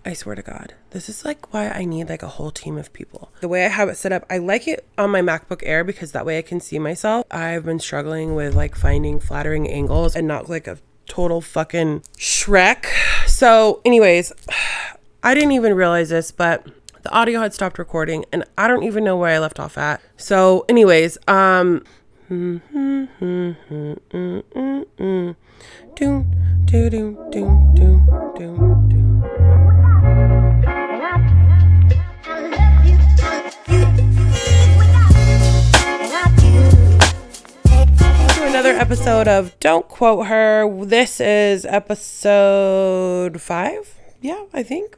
I swear to God, this is like why I need like a whole team of people. The way I have it set up, I like it on my MacBook Air because that way I can see myself. I've been struggling with like finding flattering angles and not like a total fucking Shrek. So anyways, I didn't even realize this, but the audio had stopped recording and I don't even know where I left off at. So anyways, another episode of Don't Quote Her. This is episode 5. Yeah, I think.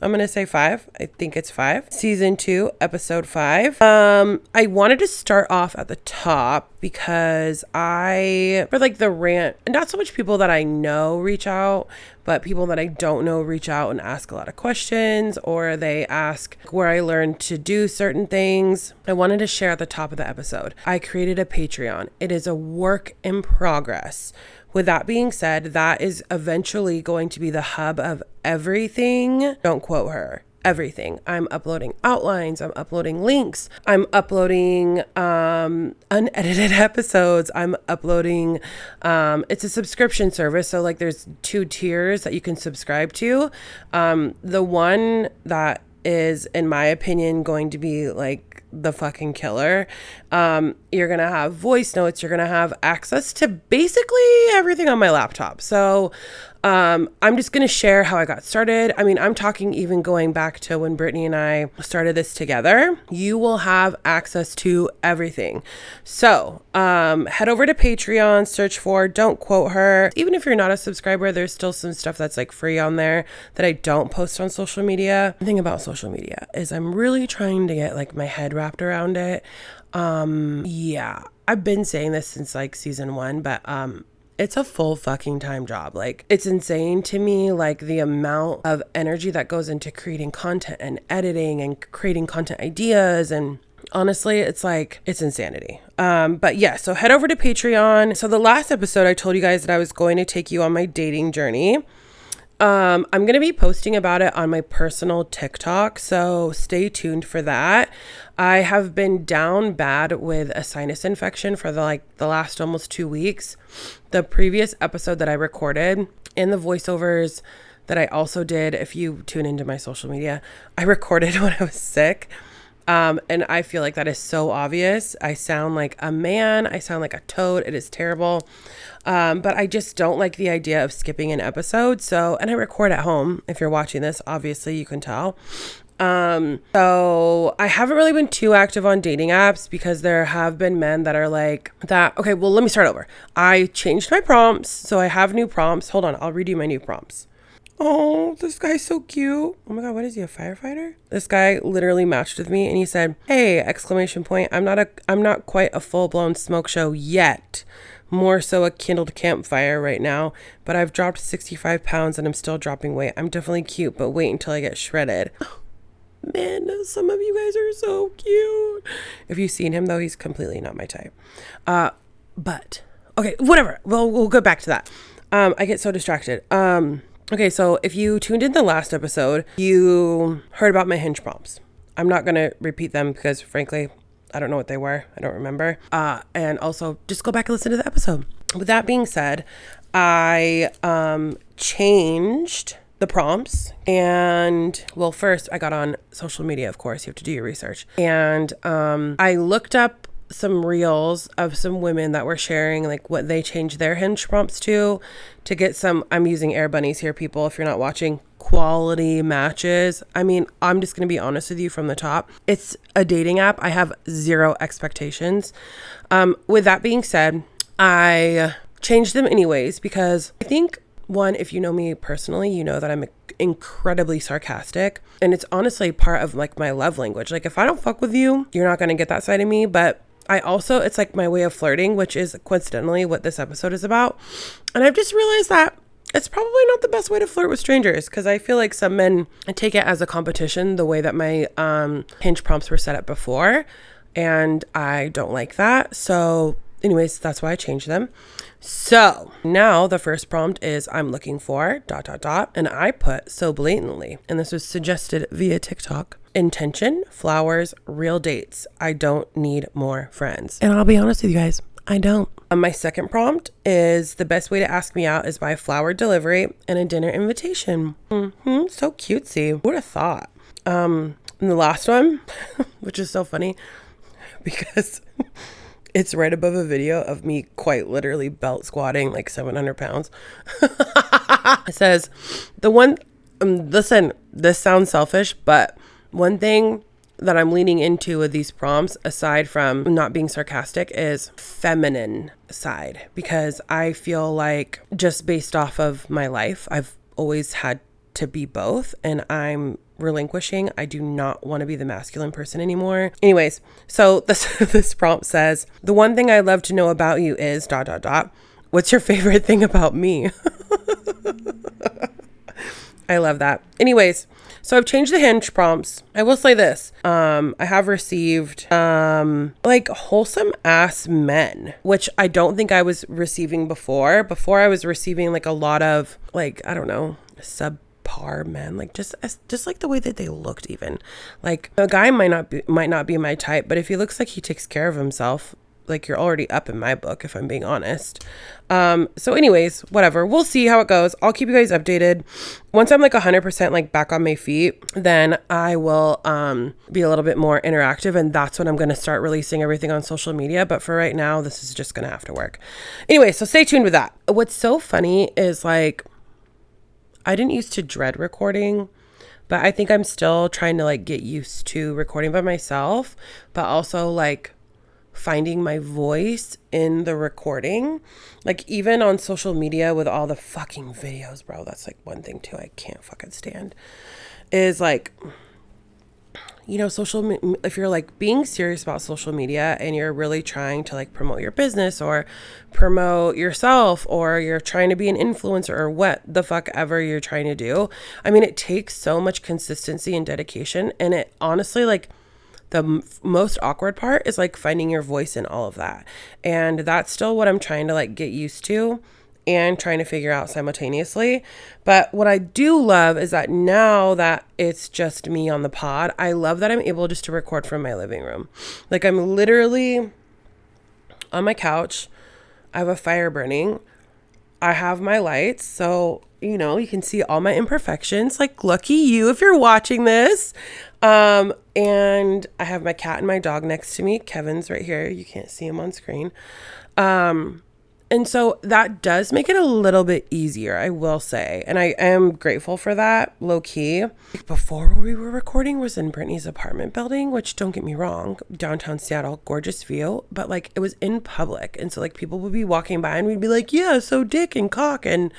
I'm going to say 5. I think it's 5. Season 2, episode 5. I wanted to start off at the top because for like the rant, and not so much people that I know reach out, but people that I don't know reach out and ask a lot of questions, or they ask where I learned to do certain things. I wanted to share at the top of the episode. I created a Patreon. It is a work in progress. With that being said, that is eventually going to be the hub of everything. Don't Quote Her. Everything. I'm uploading outlines. I'm uploading links. I'm uploading unedited episodes. I'm uploading, it's a subscription service. So like there's 2 tiers that you can subscribe to. The one that is, in my opinion, going to be like the fucking killer. You're going to have voice notes. You're going to have access to basically everything on my laptop. So I'm just going to share how I got started. I mean, I'm talking even going back to when Brittany and I started this together. You will have access to everything. So head over to Patreon, search for Don't Quote Her. Even if you're not a subscriber, there's still some stuff that's like free on there that I don't post on social media. The thing about social media is I'm really trying to get like my head wrapped around it. Yeah, I've been saying this since like season 1, but it's a full fucking time job. Like, it's insane to me, like the amount of energy that goes into creating content and editing and creating content ideas. And honestly, it's like, it's insanity. But yeah, so head over to Patreon. So the last episode, I told you guys that I was going to take you on my dating journey. I'm going to be posting about it on my personal TikTok, so stay tuned for that. I have been down bad with a sinus infection for the last almost 2 weeks. The previous episode that I recorded in the voiceovers that I also did, if you tune into my social media, I recorded when I was sick. And I feel like that is so obvious. I sound like a man. I sound like a toad. It is terrible. But I just don't like the idea of skipping an episode. So, and I record at home. If you're watching this, obviously you can tell. So I haven't really been too active on dating apps because there have been men that are like that. Okay, well, let me start over. I changed my prompts. So I have new prompts. Hold on. I'll redo my new prompts. Oh, this guy's so cute. Oh my God, what is he, a firefighter? This guy literally matched with me and he said, "Hey, exclamation point. I'm not quite a full-blown smoke show yet. More so a kindled campfire right now, but I've dropped 65 pounds and I'm still dropping weight. I'm definitely cute, but wait until I get shredded." Man, some of you guys are so cute. If you've seen him though, he's completely not my type. But okay, whatever. Well, we'll go back to that. I get so distracted. Okay, so if you tuned in the last episode, you heard about my hinge prompts. I'm not going to repeat them because, frankly, I don't know what they were. I don't remember. And also, just go back and listen to the episode. With that being said, I changed the prompts. And, well, first, I got on social media, of course. You have to do your research. And I looked up some reels of some women that were sharing like what they changed their hinge prompts to get some, I'm using air bunnies here, people, if you're not watching, quality matches. I mean, I'm just going to be honest with you from the top. It's a dating app. I have zero expectations. With that being said, I changed them anyways because I think, one, if you know me personally, you know that I'm incredibly sarcastic, and it's honestly part of like my love language. Like if I don't fuck with you, you're not going to get that side of me. But I also, it's like my way of flirting, which is coincidentally what this episode is about. And I've just realized that it's probably not the best way to flirt with strangers, because I feel like some men take it as a competition, the way that my hinge prompts were set up before. And I don't like that. So Anyways, that's why I changed them. So now the first prompt is I'm looking for ... And I put so blatantly, and this was suggested via TikTok, intention, flowers, real dates. I don't need more friends. And I'll be honest with you guys, I don't. My second prompt is the best way to ask me out is by flower delivery and a dinner invitation. So cutesy. Who would have thought? And the last one, which is so funny because it's right above a video of me quite literally belt squatting like 700 pounds. It says, listen, this sounds selfish, but one thing that I'm leaning into with these prompts, aside from not being sarcastic, is feminine side. Because I feel like just based off of my life, I've always had to be both, and I'm relinquishing. I do not want to be the masculine person anymore. Anyways, so this prompt says, the one thing I love to know about you is ... What's your favorite thing about me? I love that. Anyways, so I've changed the Hinge prompts. I will say this. I have received like wholesome ass men, which I don't think I was receiving before. Before I was receiving like a lot of like, I don't know, subpar men, like just like the way that they looked even. Like a guy might not be my type, but if he looks like he takes care of himself, like you're already up in my book, if I'm being honest. So anyways, whatever. We'll see how it goes. I'll keep you guys updated. Once I'm like 100% like back on my feet, then I will be a little bit more interactive, and that's when I'm going to start releasing everything on social media. But for right now, this is just going to have to work. Anyway, so stay tuned with that. What's so funny is like, I didn't used to dread recording, but I think I'm still trying to like get used to recording by myself, but also like finding my voice in the recording. Like even on social media with all the fucking videos, bro, that's like one thing too I can't fucking stand, is like, you know, if you're like being serious about social media and you're really trying to like promote your business or promote yourself, or you're trying to be an influencer or what the fuck ever you're trying to do, I mean, it takes so much consistency and dedication. And it honestly, like, the most awkward part is like finding your voice in all of that. And that's still what I'm trying to like get used to and trying to figure out simultaneously. But what I do love is that now that it's just me on the pod, I love that I'm able just to record from my living room. Like I'm literally on my couch. I have a fire burning. I have my lights. So, you know, you can see all my imperfections. Like, lucky you if you're watching this. And I have my cat and my dog next to me. Kevin's right here. You can't see him on screen. And so that does make it a little bit easier, I will say. And I am grateful for that, low key. Before where we were recording was in Brittany's apartment building, which, don't get me wrong, downtown Seattle, gorgeous view, but like it was in public. And so like people would be walking by and we'd be like, yeah, so dick and cock and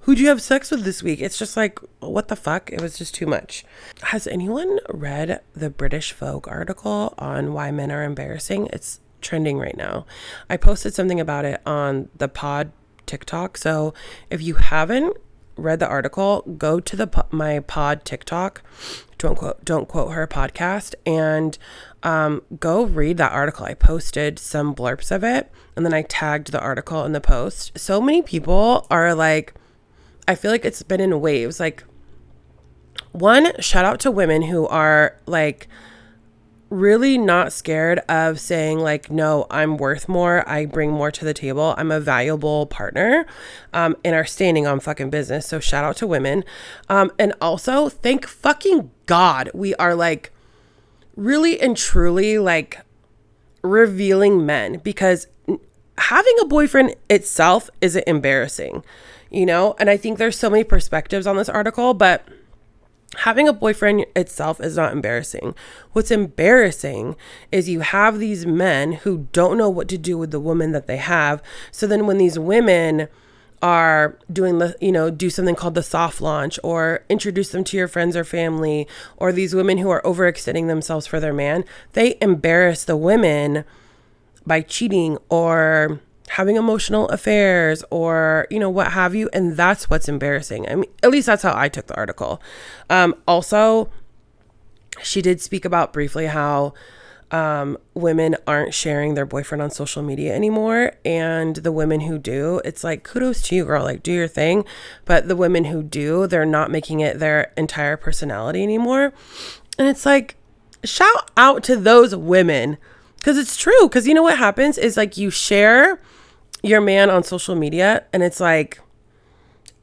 who'd you have sex with this week? It's just like, what the fuck? It was just too much. Has anyone read the British Vogue article on why men are embarrassing? It's trending right now. I posted something about it on the pod TikTok. So if you haven't read the article, go to my pod TikTok, don't quote her podcast, and go read that article. I posted some blurbs of it and then I tagged the article in the post. So many people are like, I feel like it's been in waves. Like, one, shout out to women who are like really not scared of saying like, no, I'm worth more. I bring more to the table. I'm a valuable partner, and are standing on fucking business. So shout out to women. And also thank fucking God we are like really and truly like revealing men, because having a boyfriend itself isn't embarrassing, you know? And I think there's so many perspectives on this article, but having a boyfriend itself is not embarrassing. What's embarrassing is you have these men who don't know what to do with the woman that they have. So then when these women are doing the, you know, do something called the soft launch or introduce them to your friends or family, or these women who are overextending themselves for their man, they embarrass the women by cheating or having emotional affairs or, you know, what have you. And that's what's embarrassing. I mean, at least that's how I took the article. Also, she did speak about briefly how women aren't sharing their boyfriend on social media anymore. And the women who do, it's like, kudos to you, girl, like do your thing. But the women who do, they're not making it their entire personality anymore. And it's like, shout out to those women, because it's true. Because you know what happens is like you share your man on social media and it's like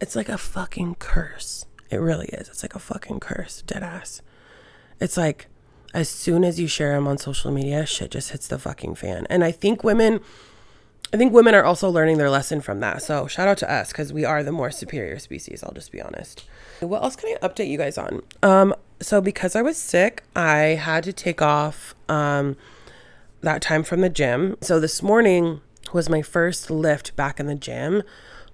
a fucking curse. It really is. It's like a fucking curse, dead ass. It's like, as soon as you share him on social media, shit just hits the fucking fan. And I think women are also learning their lesson from that. So shout out to us, because we are the more superior species. I'll just be honest. What else can I update you guys on? So because I was sick, I had to take off that time from the gym. So this morning was my first lift back in the gym.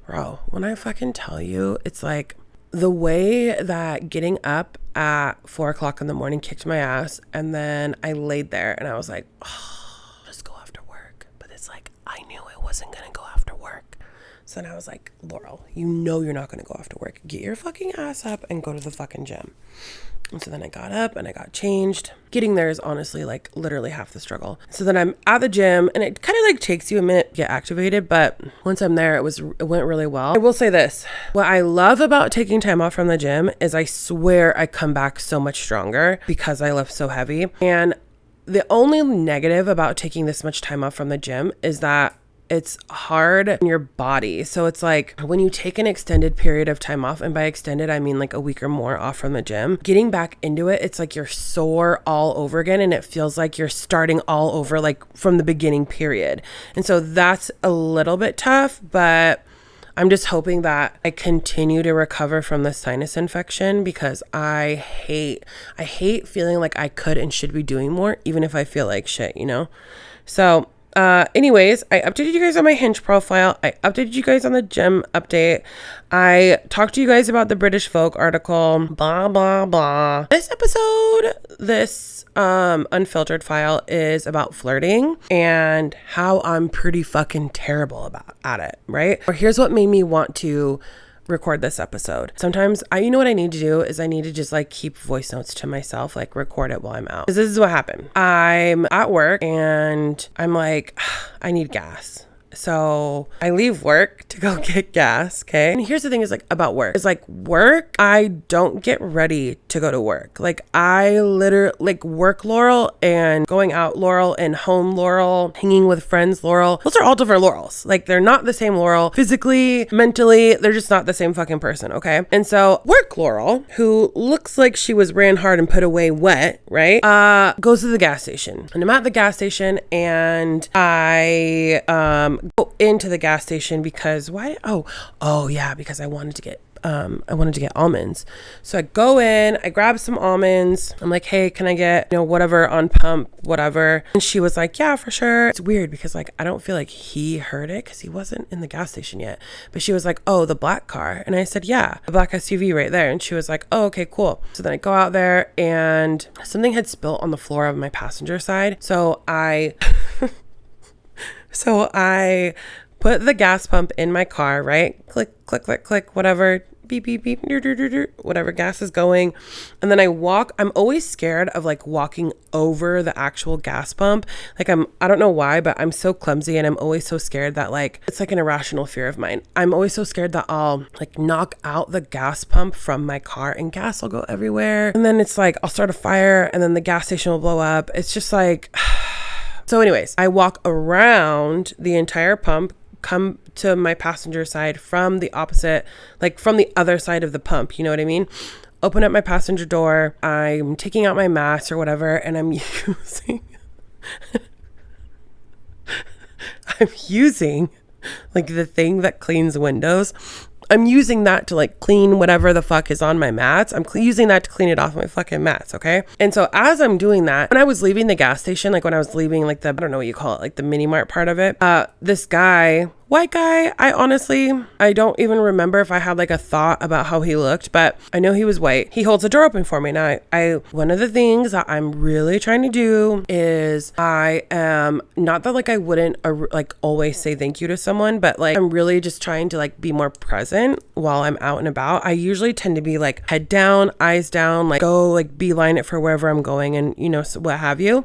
Bro, when I fucking tell you, it's like the way that getting up at 4 o'clock in the morning kicked my ass. And then I laid there and I was like, oh, let's go after work. But it's like, I knew it wasn't going to go after work. So then I was like, Laurel, you know you're not going to go after work. Get your fucking ass up and go to the fucking gym. And so then I got up and I got changed. Getting there is honestly like literally half the struggle. So then I'm at the gym and it kind of like takes you a minute to get activated. But once I'm there, it went really well. I will say this. What I love about taking time off from the gym is I swear I come back so much stronger because I lift so heavy. And the only negative about taking this much time off from the gym is that it's hard on your body. So it's like when you take an extended period of time off, and by extended, I mean like a week or more off from the gym, getting back into it, it's like you're sore all over again. And it feels like you're starting all over, like from the beginning period. And so that's a little bit tough, but I'm just hoping that I continue to recover from the sinus infection, because I hate feeling like I could and should be doing more, even if I feel like shit, you know? So anyways, I updated you guys on my Hinge profile. I updated you guys on the gym update. I talked to you guys about the British Vogue article, blah, blah, blah. This episode, this unfiltered file is about flirting and how I'm pretty fucking terrible at it, right? Or here's what made me want to record this episode. Sometimes you know what I need to do is I need to just like keep voice notes to myself, like record it while I'm out. Because this is what happened. I'm at work and I'm like, I need gas. So I leave work to go get gas. Okay. And here's the thing is like about work. It's like work, I don't get ready to go to work. Like I literally like work Laurel and going out Laurel and home Laurel, hanging with friends Laurel. Those are all different Laurels. Like they're not the same Laurel physically, mentally. They're just not the same fucking person. Okay. And so work Laurel, who looks like she was ran hard and put away wet, right? Goes to the gas station, and I'm at the gas station and I, go into the gas station because because I wanted to get almonds. So I go in, I grab some almonds. I'm like, hey, can I get, whatever on pump, whatever. And she was like, yeah, for sure. It's weird because like, I don't feel like he heard it because he wasn't in the gas station yet. But she was like, oh, the black car. And I said, yeah, the black SUV right there. And she was like, oh, okay, cool. So then I go out there and something had spilt on the floor of my passenger side. So I put the gas pump in my car, right? Click, click, click, click, whatever. Beep, beep, beep, whatever, gas is going. And then I'm always scared of like walking over the actual gas pump. Like I don't know why, but I'm so clumsy and I'm always so scared that like, it's like an irrational fear of mine. I'm always so scared that I'll like knock out the gas pump from my car and gas will go everywhere. And then it's like, I'll start a fire and then the gas station will blow up. It's just like, so anyways, I walk around the entire pump, come to my passenger side from the opposite, like from the other side of the pump. You know what I mean? Open up my passenger door. I'm taking out my mask or whatever. And I'm using like the thing that cleans windows. I'm using that to like clean whatever the fuck is on my mats. I'm using that to clean it off my fucking mats. Okay. And so as I'm doing that, when I was leaving the gas station, like when I was leaving like I don't know what you call it, like the mini mart part of it, this guy White guy. I don't even remember if I had like a thought about how he looked, but I know he was white. He holds the door open for me. Now, one of the things that I'm really trying to do is I am not that like I wouldn't like always say thank you to someone, but like I'm really just trying to like be more present while I'm out and about. I usually tend to be like head down, eyes down, like go like beeline it for wherever I'm going and so what have you.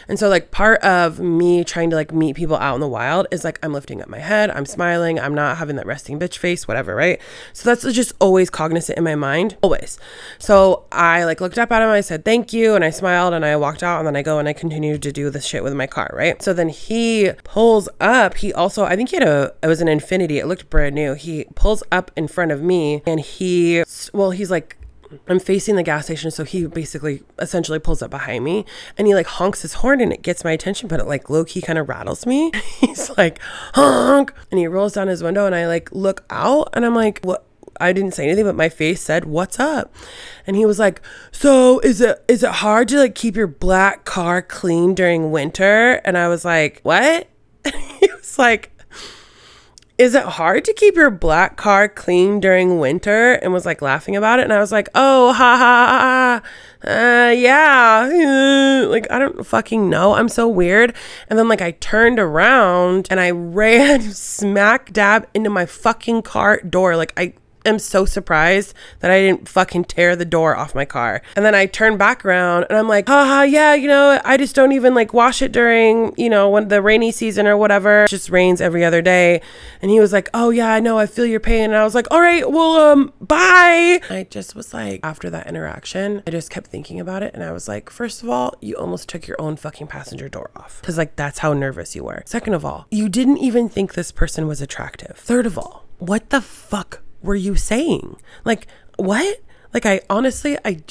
And so like part of me trying to like meet people out in the wild is like I'm lifting up my head, I'm smiling, I'm not having that resting bitch face, whatever, right? So that's just always cognizant in my mind, always. So I like looked up at him, I said thank you, and I smiled, and I walked out, and then I go and I continued to do this shit with my car, right? So then he pulls up. He also, I think it was an Infinity. It looked brand new. He pulls up in front of me, and he's like, I'm facing the gas station, so he basically essentially pulls up behind me, and he like honks his horn, and it gets my attention, but it like low-key kind of rattles me. He's like, honk, and he rolls down his window, and I like look out, and I'm like, what? I didn't say anything, but my face said, what's up? And he was like, so is it hard to like keep your black car clean during winter? And I was like, what? He was like, is it hard to keep your black car clean during winter? And was like laughing about it. And I was like, oh, ha, ha, ha, yeah. Like, I don't fucking know. I'm so weird. And then like I turned around and I ran smack dab into my fucking car door. Like I'm so surprised that I didn't fucking tear the door off my car. And then I turned back around and I'm like, haha, yeah, I just don't even like wash it during, when the rainy season or whatever. It just rains every other day. And he was like, oh yeah, I know, I feel your pain. And I was like, all right, well, bye. I just was like, after that interaction, I just kept thinking about it. And I was like, first of all, you almost took your own fucking passenger door off. Cause like, that's how nervous you were. Second of all, you didn't even think this person was attractive. Third of all, what the fuck were you saying? Like, what? Like, I honestly, I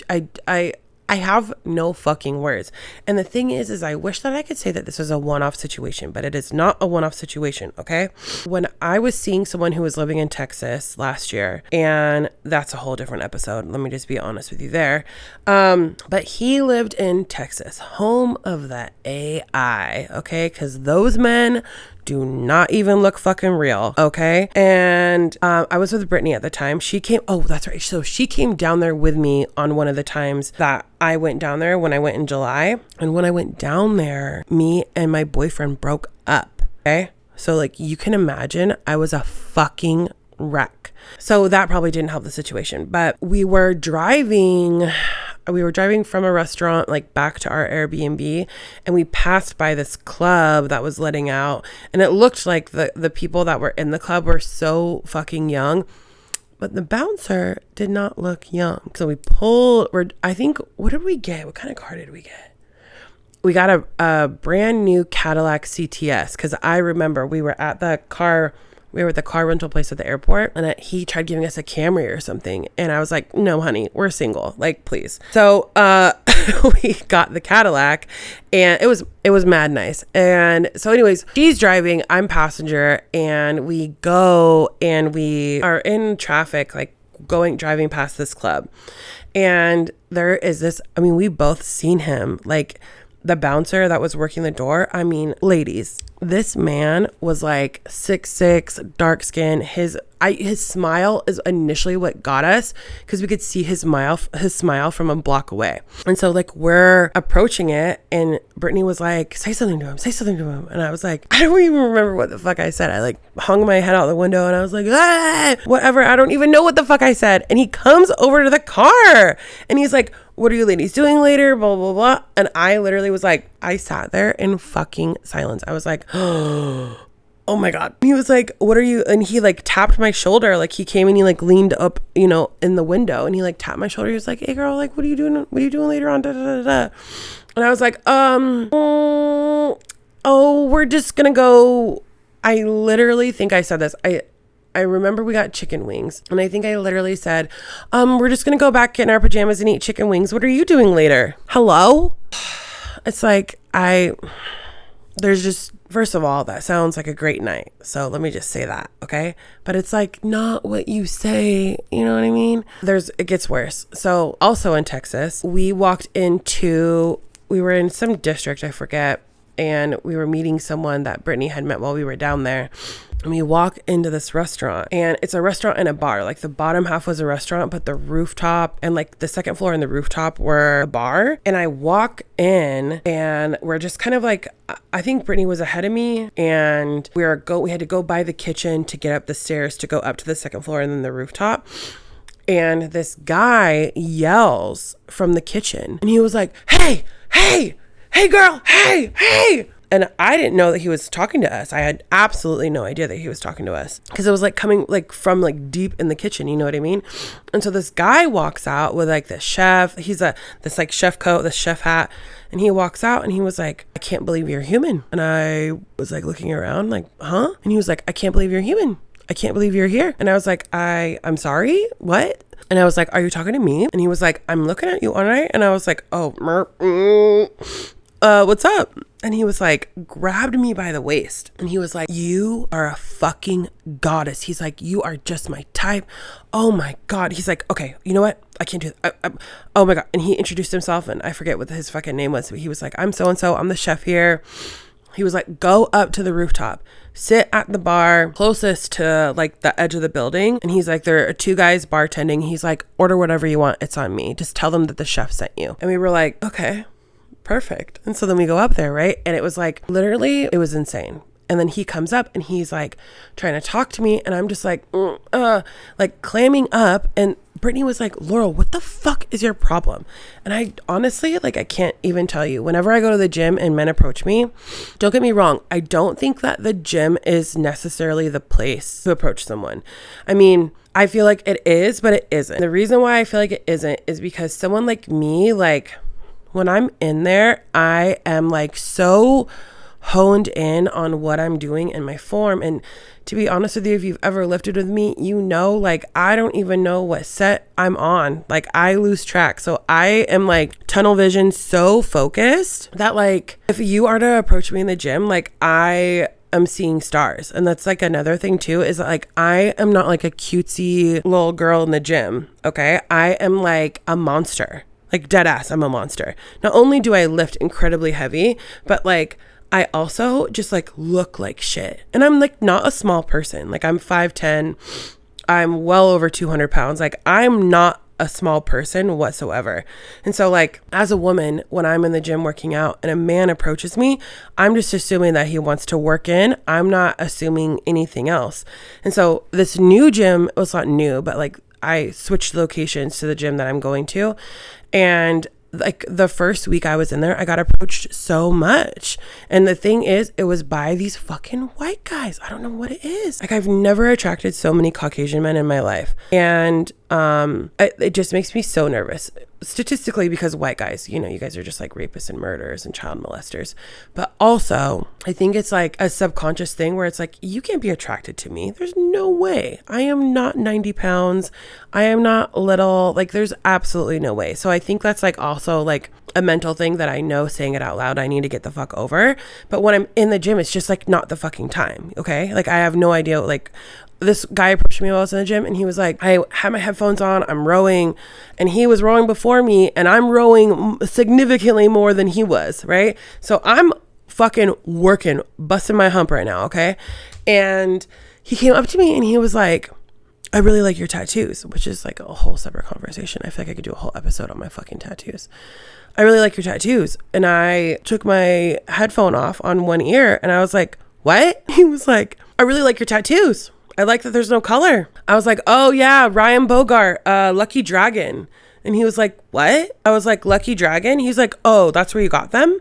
have no fucking words. And the thing is I wish that I could say that this was a one-off situation, but it is not a one-off situation, okay? When I was seeing someone who was living in Texas last year, and that's a whole different episode, let me just be honest with you there. But he lived in Texas, home of the AI, okay? Because those men do not even look fucking real, okay? And I was with Brittany at the time. She came, oh, that's right. So she came down there with me on one of the times that I went down there when I went in July. And when I went down there, me and my boyfriend broke up, okay? So like you can imagine, I was a fucking wreck. So that probably didn't help the situation. But we were driving from a restaurant like back to our Airbnb, and we passed by this club that was letting out, and it looked like the people that were in the club were so fucking young, but the bouncer did not look young. So we pulled, I think, what did we get? What kind of car did we get? We got a brand new Cadillac CTS, because I remember we were at the car rental place at the airport, and he tried giving us a Camry or something, and I was like, no honey, we're single, like please. So we got the Cadillac, and it was mad nice. And so anyways, she's driving, I'm passenger, and we go and we are in traffic, like driving past this club, and there is this, I mean, we both seen him, like the bouncer that was working the door. I mean, ladies, this man was like 6'6", dark skin. His smile is initially what got us, because we could see his smile from a block away. And so like we're approaching it, and Brittany was like, say something to him. And I was like, I don't even remember what the fuck I said. I like hung my head out the window, and I was like, whatever. I don't even know what the fuck I said. And he comes over to the car, and he's like, what are you ladies doing later? Blah, blah, blah. And I literally was like, I sat there in fucking silence. I was like, oh my God. He was like, what are you? And he like tapped my shoulder. Like he came and he like leaned up, in the window, and he like tapped my shoulder. He was like, hey girl, like, what are you doing? What are you doing later on? Da, da, da, da. And I was like, we're just gonna go. I literally think I said this. I remember we got chicken wings, and I think I literally said, we're just going to go back, get in our pajamas and eat chicken wings. What are you doing later? Hello? It's like, first of all, that sounds like a great night. So let me just say that. Okay. But it's like not what you say. You know what I mean? It gets worse. So also in Texas, we were in some district, I forget. And we were meeting someone that Brittany had met while we were down there. And we walk into this restaurant, and it's a restaurant and a bar. Like the bottom half was a restaurant, but the rooftop and like the second floor and the rooftop were a bar. And I walk in, and we're just kind of like, I think Brittany was ahead of me, and we had to go by the kitchen to get up the stairs to go up to the second floor and then the rooftop. And this guy yells from the kitchen, and he was like, hey girl, hey. And I didn't know that he was talking to us. I had absolutely no idea that he was talking to us, because it was like coming like from like deep in the kitchen, you know what I mean? And so this guy walks out with like the chef, this like chef coat, this chef hat, and he walks out and he was like, I can't believe you're human. And I was like looking around like, huh? And he was like, I can't believe you're human. I can't believe you're here. And I was like, I'm sorry, what? And I was like, are you talking to me? And he was like, I'm looking at you all right. And I was like, oh, what's up? And he was like, grabbed me by the waist, and he was like, you are a fucking goddess. He's like, you are just my type. Oh my God. He's like, okay, you know what? I can't do that. Oh my God. And he introduced himself, and I forget what his fucking name was, but he was like, I'm so-and-so. I'm the chef here. He was like, go up to the rooftop, sit at the bar closest to like the edge of the building. And he's like, there are 2 guys bartending. He's like, order whatever you want. It's on me. Just tell them that the chef sent you. And we were like, okay, perfect. And so then we go up there, right? And it was like, literally, it was insane. And then he comes up and he's like trying to talk to me, and I'm just like, like clamming up. And Brittany was like, Laurel, what the fuck is your problem? And I honestly, like, I can't even tell you. Whenever I go to the gym and men approach me, don't get me wrong, I don't think that the gym is necessarily the place to approach someone. I mean, I feel like it is, but it isn't. The reason why I feel like it isn't is because someone like me, like, when I'm in there, I am like so honed in on what I'm doing in my form. And to be honest with you, if you've ever lifted with me, you know, like, I don't even know what set I'm on. Like, I lose track. So I am like tunnel vision, so focused that like, if you are to approach me in the gym, like, I am seeing stars. And that's like another thing too, is that like, I am not like a cutesy little girl in the gym. Okay. I am like a monster. Like, dead ass, I'm a monster. Not only do I lift incredibly heavy, but like, I also just like look like shit. And I'm like not a small person. Like, I'm 5'10". I'm well over 200 pounds. Like, I'm not a small person whatsoever. And so like, as a woman, when I'm in the gym working out and a man approaches me, I'm just assuming that he wants to work in. I'm not assuming anything else. And so this new gym, well, it's not new, but like, I switched locations to the gym that I'm going to. And like the first week I was in there, I got approached so much. And the thing is, it was by these fucking white guys. I don't know what it is. Like, I've never attracted so many Caucasian men in my life. And it just makes me so nervous. Statistically, because white guys, you know, you guys are just like rapists and murderers and child molesters. But also, I think it's like a subconscious thing where it's like, you can't be attracted to me. There's no way. I am not 90 pounds. I am not little. Like, there's absolutely no way. So I think that's like also like a mental thing that I know, saying it out loud, I need to get the fuck over. But when I'm in the gym, it's just like not the fucking time. Okay. Like, I have no idea. Like, this guy approached me while I was in the gym, and he was like, I had my headphones on, I'm rowing, and he was rowing before me, and I'm rowing significantly more than he was, right? So I'm fucking working, busting my hump right now, okay? And he came up to me and he was like, I really like your tattoos, which is like a whole separate conversation. I feel like I could do a whole episode on my fucking tattoos. I really like your tattoos. And I took my headphone off on one ear, and I was like, what? He was like, I really like your tattoos. I like that there's no color. I was like, oh yeah, Ryan Bogart, Lucky Dragon. And he was like, what? I was like, Lucky Dragon? He's like, oh, that's where you got them?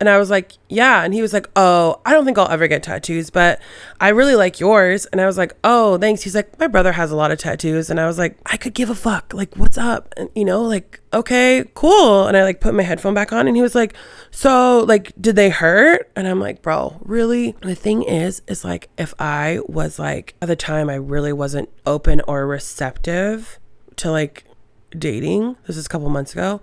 And I was like, yeah. And he was like, oh, I don't think I'll ever get tattoos, but I really like yours. And I was like, oh, thanks. He's like, my brother has a lot of tattoos. And I was like, I could give a fuck. Like, what's up? And, you know, like, okay, cool. And I like put my headphone back on, and he was like, so like, did they hurt? And I'm like, bro, really? The thing is like, if I was like, at the time, I really wasn't open or receptive to like dating. This is a couple months ago.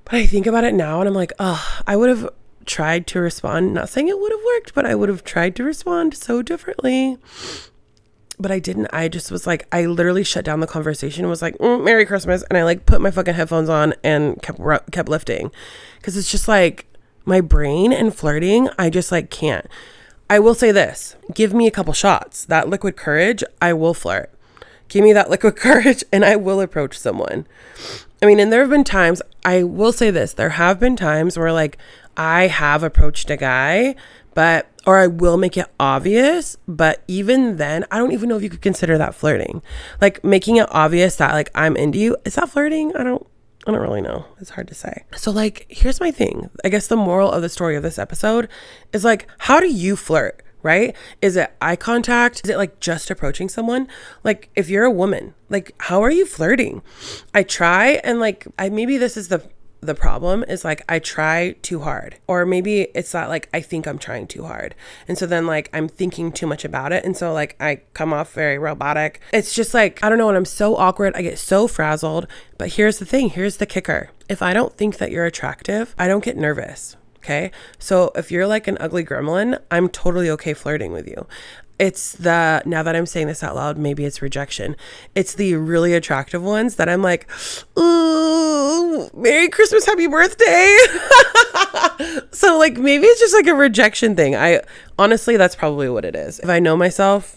But I think about it now, and I'm like, oh, I would have tried to respond. Not saying it would have worked, but I would have tried to respond so differently. But I didn't. I just was like, I literally shut down the conversation and was like, Merry Christmas. And I like put my fucking headphones on and kept lifting. Because it's just like my brain and flirting, I just like can't. I will say this, give me a couple shots, that liquid courage, I will flirt. Give me that liquid courage and I will approach someone. I mean, and there have been times, I will say this, there have been times where like I have approached a guy, or I will make it obvious, but even then, I don't even know if you could consider that flirting. Like making it obvious that like I'm into you, is that flirting? I don't really know. It's hard to say. So like, here's my thing. I guess the moral of the story of this episode is like, how do you flirt? Right? Is it eye contact? Is it like just approaching someone? Like if you're a woman, like how are you flirting? I try and like, maybe this is the problem is like I try too hard, or maybe it's that like I think I'm trying too hard, and so then like I'm thinking too much about it, and so like I come off very robotic. It's just like, I don't know, and I'm so awkward, I get so frazzled. But here's the thing, here's the kicker. If I don't think that you're attractive, I don't get nervous. Okay. So if you're like an ugly gremlin, I'm totally okay flirting with you. It's now that I'm saying this out loud, maybe it's rejection. It's the really attractive ones that I'm like, ooh, Merry Christmas, Happy Birthday. So like, maybe it's just like a rejection thing. Honestly, that's probably what it is. If I know myself,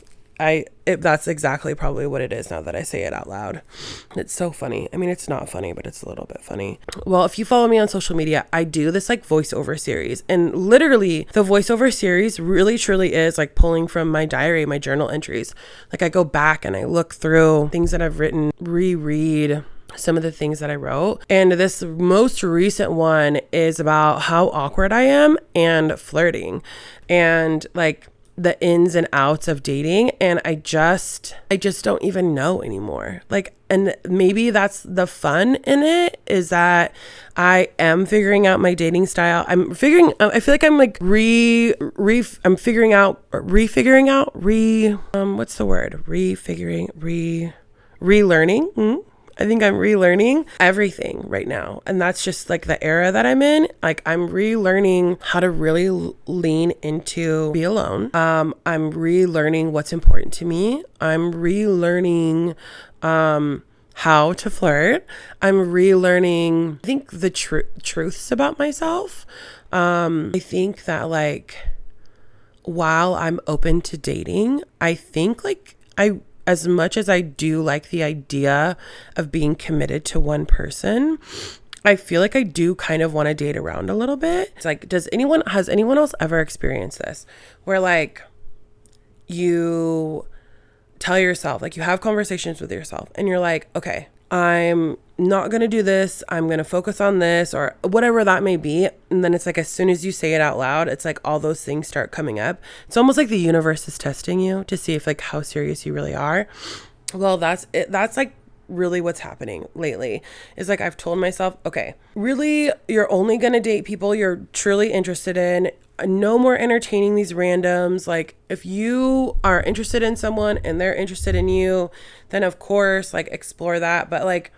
that's exactly probably what it is now that I say it out loud. It's so funny. I mean, it's not funny, but it's a little bit funny. Well, if you follow me on social media, I do this like voiceover series, and literally the voiceover series really truly is like pulling from my diary, my journal entries. Like I go back and I look through things that I've written, reread some of the things that I wrote. And this most recent one is about how awkward I am and flirting and like the ins and outs of dating, and I just don't even know anymore. Like, and maybe that's the fun in it, is that I am figuring out my dating style. I feel like I'm like refiguring out relearning. I think I'm relearning everything right now. And that's just like the era that I'm in. Like I'm relearning how to really lean into be alone. I'm relearning what's important to me. I'm relearning how to flirt. I'm relearning, I think, the truths about myself. I think that like, while I'm open to dating, I think like as much as I do like the idea of being committed to one person, I feel like I do kind of want to date around a little bit. It's like, has anyone else ever experienced this? Where like you tell yourself, like you have conversations with yourself and you're like, okay, I'm not going to do this. I'm going to focus on this, or whatever that may be. And then it's like, as soon as you say it out loud, it's like all those things start coming up. It's almost like the universe is testing you to see if like how serious you really are. Well, that's it. That's like really what's happening lately, is like I've told myself, okay, really, you're only going to date people you're truly interested in. No more entertaining these randoms. Like if you are interested in someone and they're interested in you, then of course like explore that. But like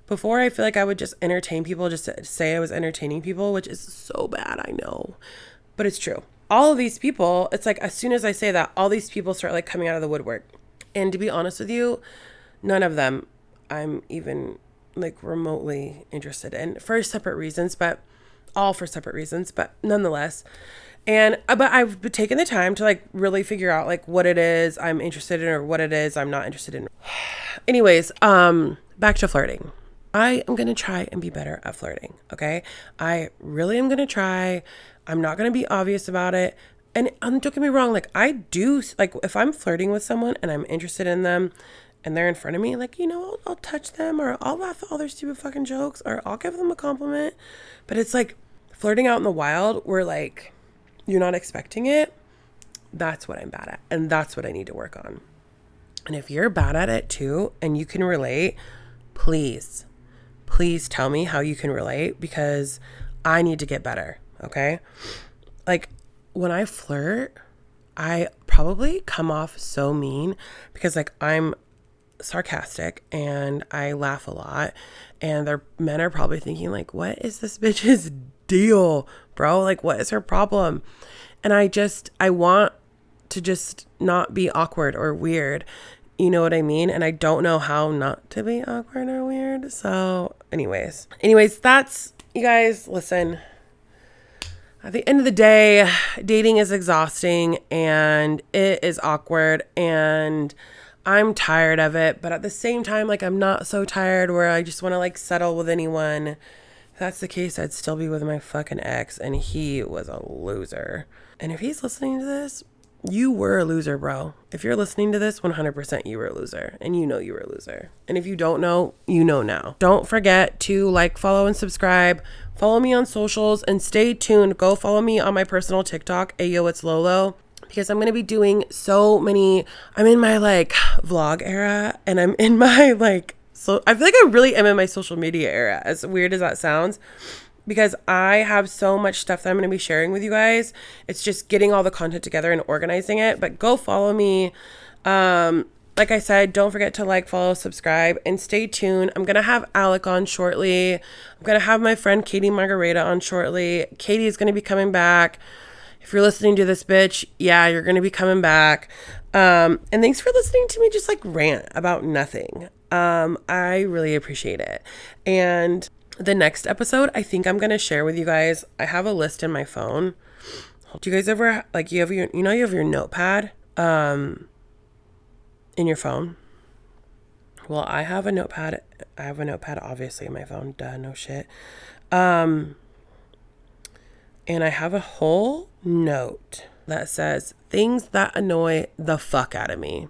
before, I feel like I would just entertain people just to say I was entertaining people, which is so bad, I know, but it's true. All of these people, it's like as soon as I say that, all these people start like coming out of the woodwork. And to be honest with you, none of them I'm even like remotely interested in, for separate reasons, but nonetheless. But I've taken the time to like really figure out like what it is I'm interested in or what it is I'm not interested in. Anyways, back to flirting. I am going to try and be better at flirting. Okay. I really am going to try. I'm not going to be obvious about it. And don't get me wrong. Like I do, like if I'm flirting with someone and I'm interested in them and they're in front of me, like, you know, I'll touch them, or I'll laugh at all their stupid fucking jokes, or I'll give them a compliment. But it's like flirting out in the wild where like you're not expecting it. That's what I'm bad at. And that's what I need to work on. And if you're bad at it too, and you can relate, please tell me how you can relate, because I need to get better. Okay. Like when I flirt, I probably come off so mean because like I'm sarcastic and I laugh a lot, and their men are probably thinking like, what is this bitch's deal, bro? Like, what is her problem? And I want to just not be awkward or weird. You know what I mean? And I don't know how not to be awkward or weird. So anyways, that's, you guys, listen, At the end of the day, dating is exhausting and it is awkward and I'm tired of it. But at the same time, like, I'm not so tired where I just want to like settle with anyone. If that's the case, I'd still be with my fucking ex and he was a loser. And if he's listening to this, you were a loser, bro. If you're listening to this, 100% you were a loser. And you know you were a loser. And if you don't know, you know now. Don't forget to like, follow, and subscribe. Follow me on socials and stay tuned. Go follow me on my personal TikTok, Ayo It's Lolo. Because I'm going to be doing so many. I'm in my like vlog era and I'm in my like, so I feel like I really am in my social media era, as weird as that sounds. Because I have so much stuff that I'm going to be sharing with you guys. It's just getting all the content together and organizing it. But go follow me. Like I said, don't forget to like, follow, subscribe, and stay tuned. I'm going to have Alec on shortly. I'm going to have my friend Katie Margareta on shortly. Katie is going to be coming back. If you're listening to this, bitch, yeah, you're going to be coming back. And thanks for listening to me just like rant about nothing. I really appreciate it. And the next episode, I think I'm going to share with you guys. I have a list in my phone. Do you guys ever, like, you have your notepad in your phone? Well, I have a notepad. I have a notepad, obviously, in my phone. Duh, no shit. And I have a whole note that says things that annoy the fuck out of me.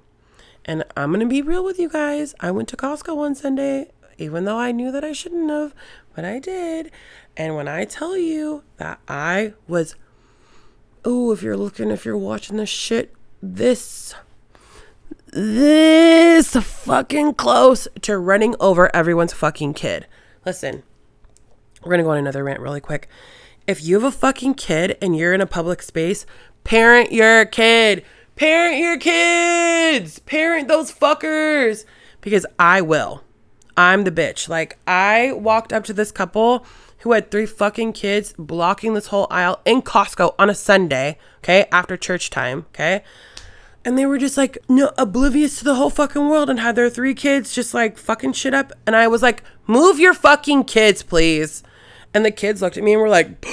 And I'm going to be real with you guys. I went to Costco one Sunday, even though I knew that I shouldn't have, but I did. And when I tell you that I was, if you're watching this shit, this fucking close to running over everyone's fucking kid. Listen, we're going to go on another rant really quick. If you have a fucking kid and you're in a public space, parent your kid. Parent your kids. Parent those fuckers. Because I will. I'm the bitch. Like, I walked up to this couple who had 3 fucking kids blocking this whole aisle in Costco on a Sunday, okay, after church time, okay? And they were just like, no, oblivious to the whole fucking world and had their 3 kids just like fucking shit up. And I was like, move your fucking kids, please. And the kids looked at me and were like,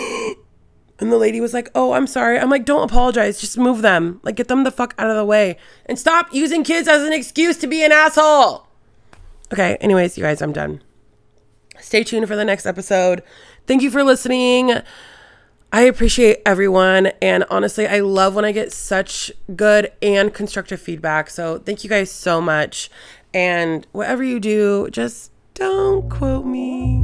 and the lady was like, oh, I'm sorry. I'm like, don't apologize. Just move them. Like, get them the fuck out of the way. And stop using kids as an excuse to be an asshole. Okay, anyways, you guys, I'm done. Stay tuned for the next episode. Thank you for listening. I appreciate everyone. And honestly, I love when I get such good and constructive feedback. So thank you guys so much. And whatever you do, just don't quote me.